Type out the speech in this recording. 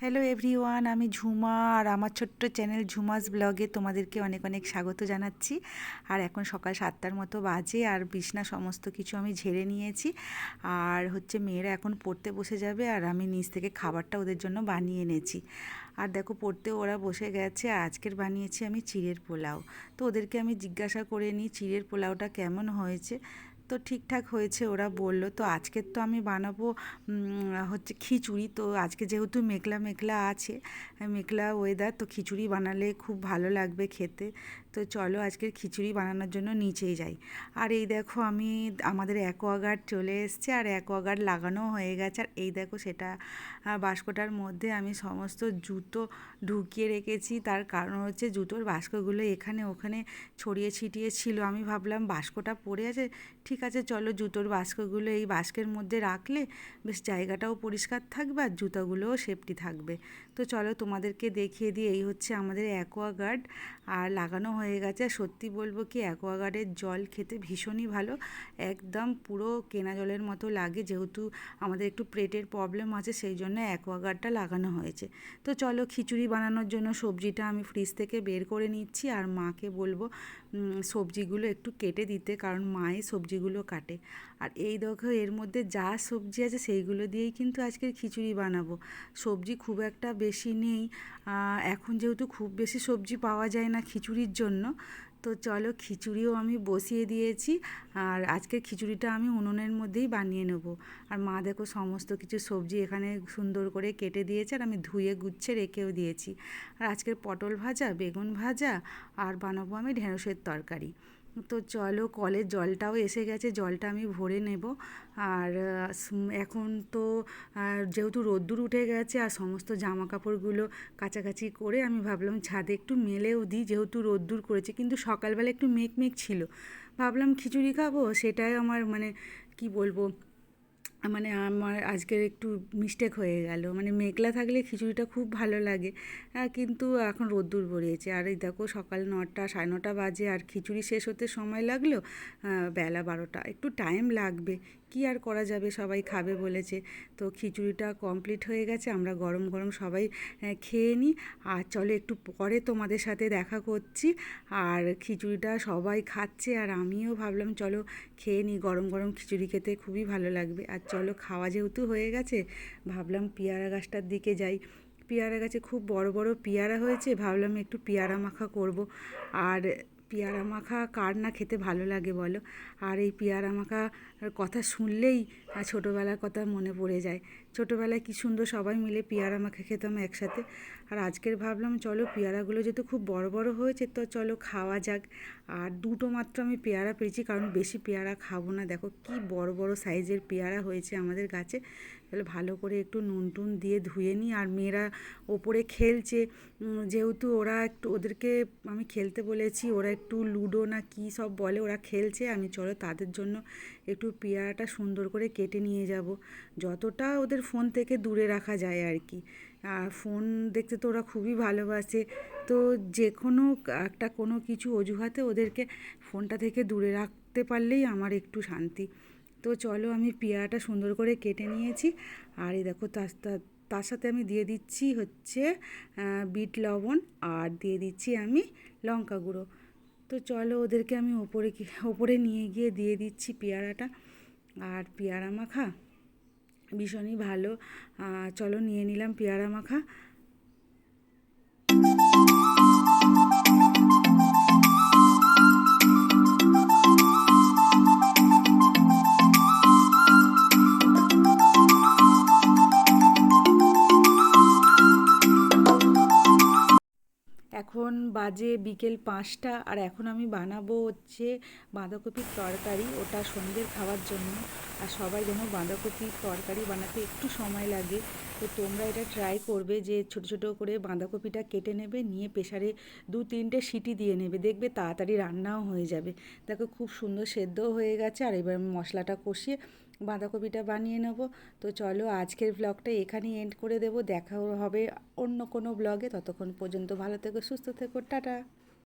Hello everyone, আমি ঝুমা আর আমার ছোট্ট চ্যানেল ঝুমাস ব্লগে তোমাদেরকে অনেক অনেক স্বাগত জানাচ্ছি। আর এখন সকাল 7টার মতো বাজে আর বিছনা সমস্ত কিছু আমি ঝেড়ে নিয়েছি। আর মেয়েরা এখন পড়তে বসে যাবে আর আমি নিচ থেকে খাবারটা ওদের জন্য বানিয়ে এনেছি। আর দেখো পড়তে ওরা বসে গেছে। আর আজকের বানিয়েছি আমি চিড়ের পোলাও। তো ওদেরকে আমি জিজ্ঞাসা করে নিই চিড়ের পোলাওটা কেমন হয়েছে। তো ঠিকঠাক হয়েছে ওরা বলল। তো আজকের তো আমি বানাবো খিচুড়ি। তো আজকে যেহেতু মেঘলা মেঘলা আছে, মেঘলা ওয়েদার, তো খিচুড়ি বানালে খুব ভালো লাগবে খেতে। তো চলো আজকের খিচুড়ি বানানোর জন্য নিচেই যাই। আর এই দেখো আমি আমাদের অ্যাকোয়াগার্ড চলে এসছে আর অ্যাকোয়াগার্ড লাগানো হয়ে গেছে। আর এই দেখো সেটা বাস্কটার মধ্যে আমি সমস্ত জুতো ঢুকিয়ে রেখেছি। তার কারণ হচ্ছে জুতোর বাস্কগুলো এখানে ওখানে ছড়িয়ে ছিটিয়ে ছিল। আমি ভাবলাম বাস্কটা পড়ে আছে, ঠিক আছে চলো জুতোর বাস্কগুলো এই বাস্কের মধ্যে রাখলে বেশ জায়গাটাও পরিষ্কার থাকবে আর জুতোগুলোও সেফটি থাকবে। তো চলো তোমাদেরকে দেখিয়ে দিই। এই হচ্ছে আমাদের অ্যাকোয়াগার্ড আর লাগানো হয়ে গেছে। আর সত্যি বলবো কি অ্যাকোয়াগার্ডের জল খেতে ভীষণই ভালো, একদম পুরো কেনা জলের মতো লাগে। যেহেতু আমাদের একটু পেটের প্রবলেম আছে সেই জন্য অ্যাকোয়াগার্ডটা লাগানো হয়েছে। তো চলো খিচুড়ি বানানোর জন্য সবজিটা আমি ফ্রিজ থেকে বের করে নিচ্ছি আর মাকে বলবো সবজিগুলো একটু কেটে দিতে, কারণ মাই সবজিগুলো কাটে। আর এই দেখো এর মধ্যে যা সবজি আছে সেইগুলো দিয়েই কিন্তু আজকের খিচুড়ি বানাবো। সবজি খুব একটা বেশি নেই এখন, যেহেতু খুব বেশি সবজি পাওয়া যায় না খিচুড়ির জন্য। তো চলো খিচুড়িও আমি বসিয়ে দিয়েছি। আর আজকের খিচুড়িটা আমি উনুনের মধ্যেই বানিয়ে নেব। আর মা দেখো সমস্ত কিছু সবজি এখানে সুন্দর করে কেটে দিয়েছে আর আমি ধুয়ে গুচ্ছে রেখেও দিয়েছি। আর আজকের পটল ভাজা, বেগুন ভাজা আর বানাবো আমি ঢেঁড়সের তরকারি। তো চলো কলের জলটাও এসে গেছে, জলটা আমি ভরে নেব। আর এখন তো যেহেতু রোদ্দুর উঠে গেছে আর সমস্ত জামা কাপড়গুলো কাচাকাচি করে আমি ভাবলাম ছাদে একটু মেলেও দিই, যেহেতু রোদ্দুর করেছে। কিন্তু সকালবেলা একটু মেঘ মেঘ ছিল, ভাবলাম খিচুড়ি খাবো, সেটাই আমার কি বলবো, আমার আজকের একটু মিস্টেক হয়ে গেল। মেঘলা থাকলে খিচুড়িটা খুব ভালো লাগে, কিন্তু এখন রোদ্দুর বেরিয়েছে। আর এই দেখো সকাল 9টা 9:30 বাজে আর খিচুড়ি শেষ হতে সময় লাগলো বেলা 12টা। একটু টাইম লাগবে, কি আর করা যাবে, সবাই খাবে বলেছে। তো খিচুড়িটা কমপ্লিট হয়ে গেছে, আমরা গরম গরম সবাই খেয়ে নিই। আর চলো একটু পরে তোমাদের সাথে দেখা করছি। আর খিচুড়িটা সবাই খাচ্ছে আর আমিও ভাবলাম চলো খেয়ে নিই, গরম গরম খিচুড়ি খেতে খুবই ভালো লাগবে। আর চলো খাওয়া যেহেতু হয়ে গেছে, ভাবলাম পেয়ারা গাছটার দিকে যাই। পেয়ারা গাছে খুব বড় বড় পেয়ারা হয়েছে, ভাবলাম একটু পেয়ারা মাখা করব। আর পেয়ারা মাখা কার না খেতে ভালো লাগে বলো। আর এই পেয়ারা মাখা কথা শুনলেই ছোটোবেলার কথা মনে পড়ে যায়। ছোটোবেলায় কী সুন্দর সবাই মিলে পেয়ারা মাখা খেতাম একসাথে। আর আজকের ভাবলাম চলো পেয়ারাগুলো যেহেতু খুব বড় বড় হয়েছে, তো চলো খাওয়া যাক। আর দুটো মাত্র আমি পেয়ারা পেয়েছি, কারণ বেশি পেয়ারা খাবো না। দেখো কি বড় বড় সাইজের পেয়ারা হয়েছে আমাদের গাছে। তাহলে ভালো করে একটু নুন টুন দিয়ে ধুয়ে নিই। আর মেয়েরা ওপরে খেলছে, যেহেতু ওরা একটু ওদেরকে আমি খেলতে বলেছি, ওরা একটু লুডো না কী সব বলে ওরা খেলছে। আমি চলো তাদের জন্য একটু পেয়ারাটা সুন্দর করে কেটে নিয়ে যাব, যতটা ওদের ফোন থেকে দূরে রাখা যায় আর কি। আর ফোন দেখতে তো ওরা খুবই ভালোবাসে। তো যে কোনো কিছু অজুহাতে ওদেরকে ফোনটা থেকে দূরে রাখতে পারলেই আমার একটু শান্তি। তো চলো আমি পেয়ারাটা সুন্দর করে কেটে নিয়েছি। আর এই দেখো তার সাথে আমি দিয়ে দিচ্ছি বিট লবণ আর দিয়ে দিচ্ছি আমি লঙ্কা গুঁড়ো। তো চলো ওদেরকে আমি ওপরে নিয়ে গিয়ে দিয়ে দিচ্ছি পেয়ারাটা। আর পেয়ারা মাখা ভীষণই ভালো। চলো নিয়ে নিলাম পেয়ারা মাখা। এখন বাজে বিকেল 5টা আর এখন আমি বানাবো বাঁধাকপির তরকারি, ওটা সন্ধ্যের খাওয়ার জন্য। আর সবাই যেন বাঁধাকপির তরকারি বানাতে একটু সময় লাগে। তো তোমরা এটা ট্রাই করবে যে ছোট ছোট করে বাঁধাকপিটা কেটে নেবে, নিয়ে প্রেসারে 2-3টে সিটি দিয়ে নেবে, দেখবে তাড়াতাড়ি রান্নাও হয়ে যাবে। দেখো খুব সুন্দর সেদ্ধও হয়ে গেছে। আর এবার আমি মশলাটা কষিয়ে বাঁধাকপিটা বানিয়ে নেব। তো চলো আজকের ব্লগটা এখানেই এন্ড করে দেবো, দেখা হবে অন্য কোনো ব্লগে। ততক্ষণ পর্যন্ত ভালো থেকো, সুস্থ থেকো, টাটা।